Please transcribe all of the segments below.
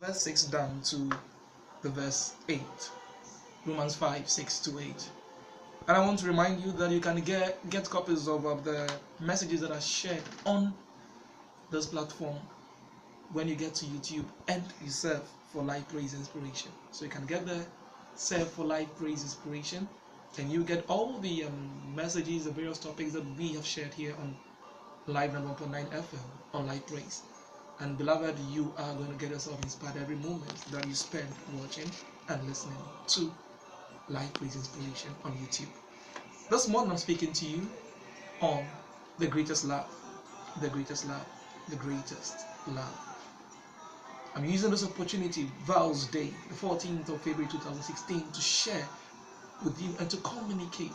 verse 6 down to the verse 8. Romans 5, 6 to 8. And I want to remind you that you can get copies of the messages that are shared on this platform when you get to YouTube and you serve for Life Praise Inspiration. So you can get there, serve for Life Praise Inspiration, and you get all the messages, the various topics that we have shared here on Live 1.9 FM on Life Praise. And beloved, you are going to get yourself inspired every moment that you spend watching and listening to Life Praise Inspiration on YouTube. This morning I'm speaking to you on the greatest love, the greatest love, the greatest love. I'm using this opportunity, Vows Day, the 14th of February 2016, to share with you and to communicate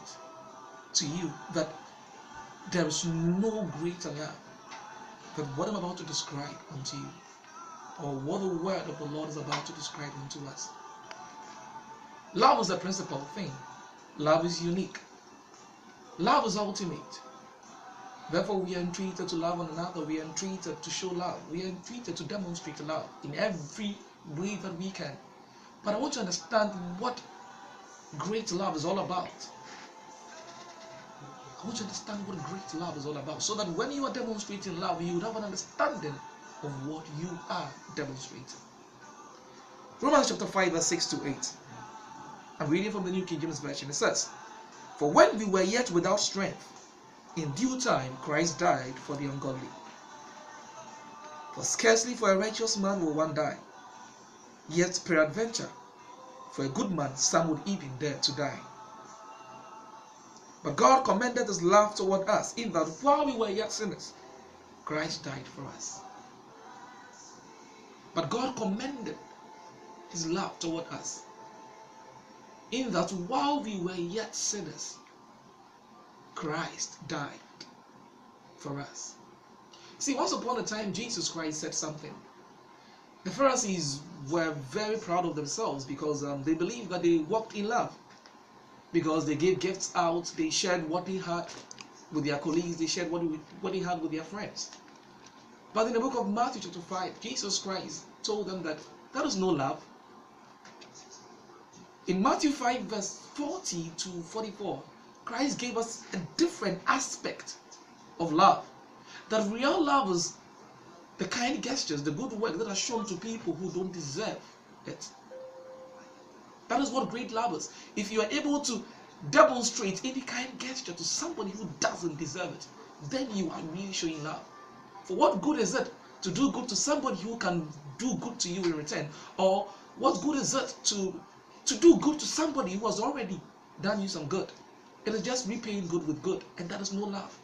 to you that there is no greater love than what I'm about to describe unto you, or what the word of the Lord is about to describe unto us. Love is the principal thing. Love is unique. Love is ultimate. Therefore, we are entreated to love one another. We are entreated to show love. We are entreated to demonstrate love in every way that we can. But I want to understand what great love is all about. I want you to understand what great love is all about, so that when you are demonstrating love, you would have an understanding of what you are demonstrating. Romans chapter 5, verse 6 to 8. I'm reading from the New King James Version. It says, "For when we were yet without strength, in due time Christ died for the ungodly. For scarcely for a righteous man will one die, yet peradventure for a good man some would even dare to die. But God commended his love toward us, in that while we were yet sinners, Christ died for us." But God commended his love toward us, in that while we were yet sinners, Christ died for us. See, once upon a time, Jesus Christ said something. The Pharisees were very proud of themselves because they believed that they walked in love. Because they gave gifts out, they shared what they had with their colleagues, they shared what they had with their friends. But in the book of Matthew chapter 5, Jesus Christ told them that that is no love. In Matthew 5 verse 40 to 44, Christ gave us a different aspect of love. That real love is the kind gestures, the good work that are shown to people who don't deserve it. That is what great love is. If you are able to demonstrate any kind gesture to somebody who doesn't deserve it, then you are really showing love. For what good is it to do good to somebody who can do good to you in return? Or what good is it to do good to somebody who has already done you some good? It is just repaying good with good, and that is no love.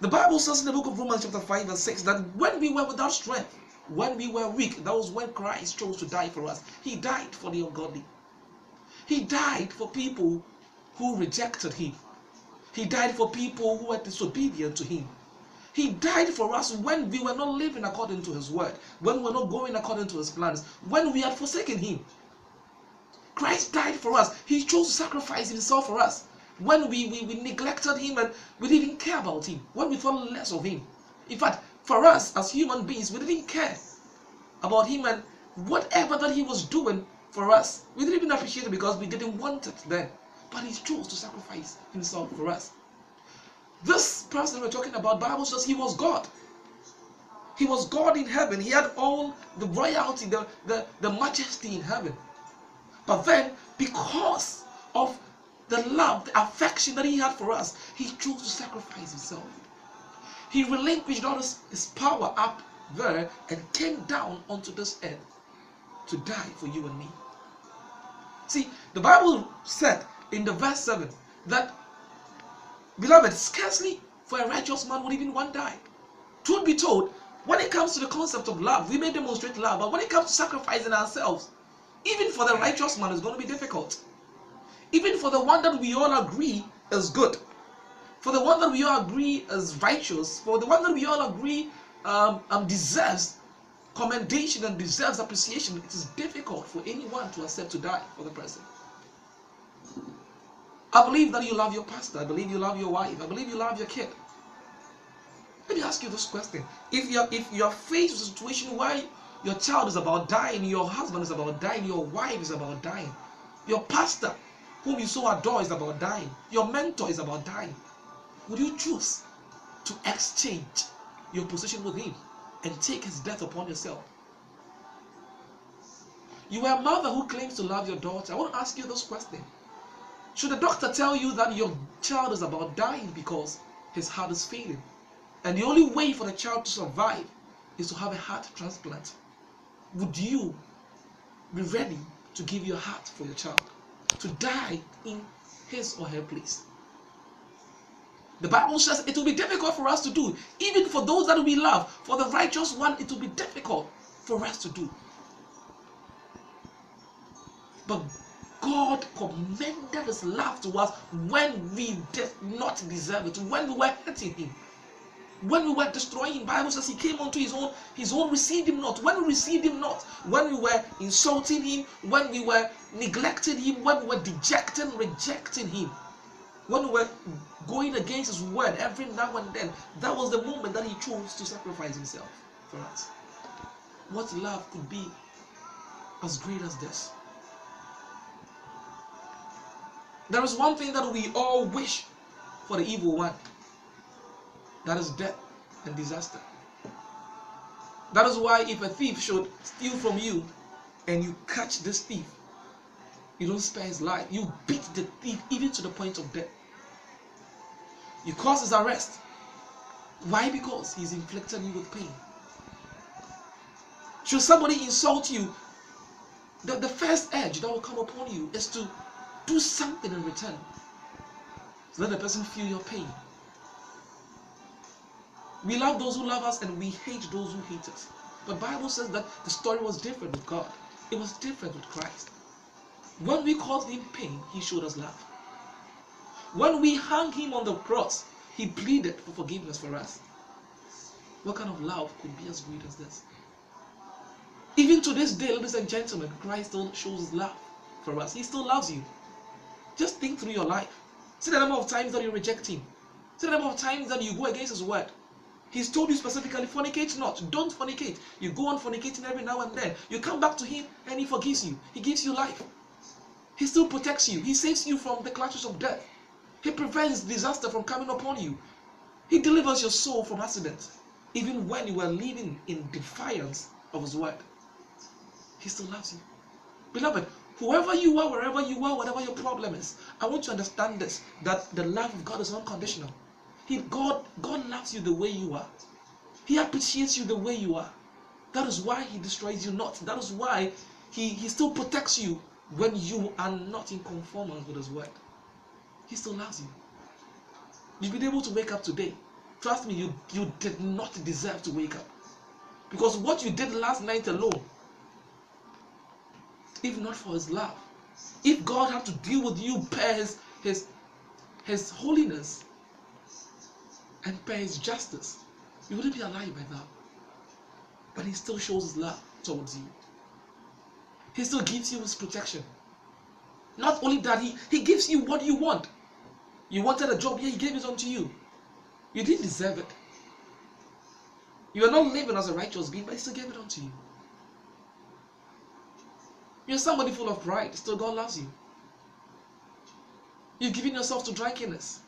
The Bible says in the book of Romans chapter 5 verse 6 that when we were without strength, when we were weak, that was when Christ chose to die for us. He died for the ungodly. He died for people who rejected him. He died for people who were disobedient to him. He died for us when we were not living according to his word, when we were not going according to his plans, when we had forsaken him. Christ died for us. He chose to sacrifice himself for us when we neglected him and we didn't care about him, when we thought less of him. In fact, for us as human beings, we didn't care about him, and whatever that he was doing for us, we didn't even appreciate it because we didn't want it then. But he chose to sacrifice himself for us. This person we're talking about, Bible says he was God. He was God in heaven. He had all the royalty, the majesty in heaven. But then, because of the love, the affection that he had for us, he chose to sacrifice himself. He relinquished all his power up there and came down onto this earth to die for you and me. See, the Bible said in the verse 7 that, beloved, scarcely for a righteous man would even one die. Truth be told, when it comes to the concept of love, we may demonstrate love, but when it comes to sacrificing ourselves, even for the righteous man, it's going to be difficult. Even for the one that we all agree is good, for the one that we all agree is righteous, for the one that we all agree deserves commendation and deserves appreciation, it is difficult for anyone to accept to die for the person. I believe that you love your pastor. I believe you love your wife. I believe you love your kid. Let me ask you this question. If you're faced with a situation where Your child is about dying. Your husband is about dying. Your wife is about dying. Your pastor, whom you so adore, is about dying. Your mentor is about dying. Would you choose to exchange your position with him and take his death upon yourself? You are a mother who claims to love your daughter. I want to ask you this question. Should the doctor tell you that your child is about dying because his heart is failing, and the only way for the child to survive is to have a heart transplant? Would you be ready to give your heart for your child to die in his or her place? The Bible says it will be difficult for us to do, even for those that we love. For the righteous one, it will be difficult for us to do. But God commended his love to us when we did not deserve it, when we were hurting him, when we were destroying him. The Bible says he came unto his own received him not. When we received him not, when we were insulting him, when we were neglecting him, when we were dejecting, rejecting him, when we were going against his word every now and then, that was the moment that he chose to sacrifice himself for us. What love could be as great as this? There is one thing that we all wish for the evil one. That is death and disaster. That is why if a thief should steal from you and you catch this thief, you don't spare his life. You beat the thief even to the point of death. You cause his arrest. Why? Because he's inflicted you with pain. Should somebody insult you, the first edge that will come upon you is to do something in return. So let the person feel your pain. We love those who love us and we hate those who hate us. But the Bible says that the story was different with God. It was different with Christ. When we caused him pain, he showed us love. When we hung him on the cross, he pleaded for forgiveness for us. What kind of love could be as great as this? Even to this day, ladies and gentlemen, Christ still shows his love for us. He still loves you. Just think through your life. See the number of times that you reject him. See the number of times that you go against his word. He's told you specifically, fornicate not. Don't fornicate. You go on fornicating every now and then. You come back to him and he forgives you. He gives you life. He still protects you. He saves you from the clutches of death. He prevents disaster from coming upon you. He delivers your soul from accidents. Even when you are living in defiance of his word, he still loves you. Beloved, whoever you are, wherever you are, whatever your problem is, I want you to understand this, that the love of God is unconditional. God loves you the way you are. He appreciates you the way you are. That is why he destroys you not. That is why he still protects you when you are not in conformance with his word. He still loves you. You've been able to wake up today. Trust me, you did not deserve to wake up. Because what you did last night alone, if not for his love, if God had to deal with you per his holiness and per his justice, you wouldn't be alive by now. But he still shows his love towards you. He still gives you his protection. Not only that, he gives you what you want. You wanted a job, yeah, he gave it unto you. You didn't deserve it. You are not living as a righteous being, but he still gave it unto you. You're somebody full of pride, still God loves you. You've given yourself to drunkenness.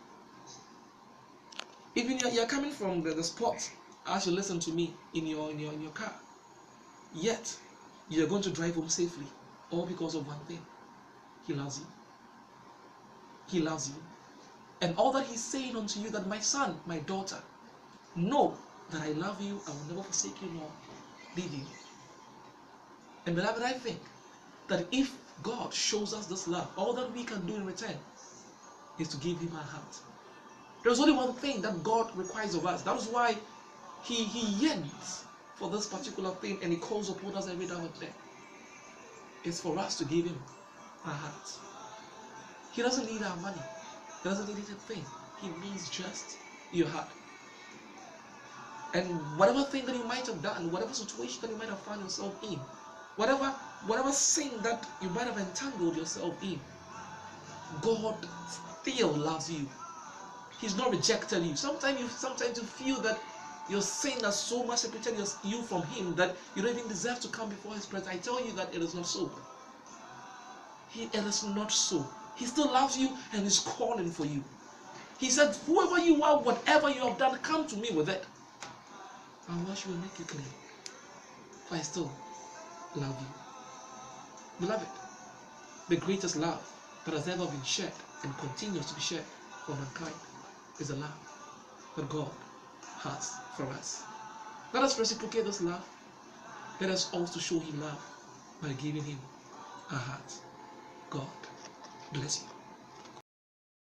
Even you're coming from the spot as you listen to me in your car. Yet, you're going to drive home safely. All because of one thing. He loves you. He loves you. And all that he's saying unto you, that my son, my daughter, know that I love you, I will never forsake you nor leave you. And beloved, I think that if God shows us this love, all that we can do in return is to give him our heart. There's only one thing that God requires of us. That is why he yearns for this particular thing, and he calls upon us every now and then. It's for us to give him our hearts. He doesn't need our money. He doesn't need anything. He needs just your heart. And whatever thing that you might have done, whatever situation that you might have found yourself in, whatever sin that you might have entangled yourself in, God still loves you. He's not rejected you. Sometimes you feel that Your sin has so much separated you from Him that you don't even deserve to come before His presence. I tell you that it is not so. It is not so. He still loves you and is calling for you. He said, whoever you are, whatever you have done, come to me with it. I'll wash you and make you clean. For I still love you. Beloved, the greatest love that has ever been shared and continues to be shared for mankind is the love that God has for us. Let us reciprocate this love. Let us also show Him love by giving Him our hearts. God bless you.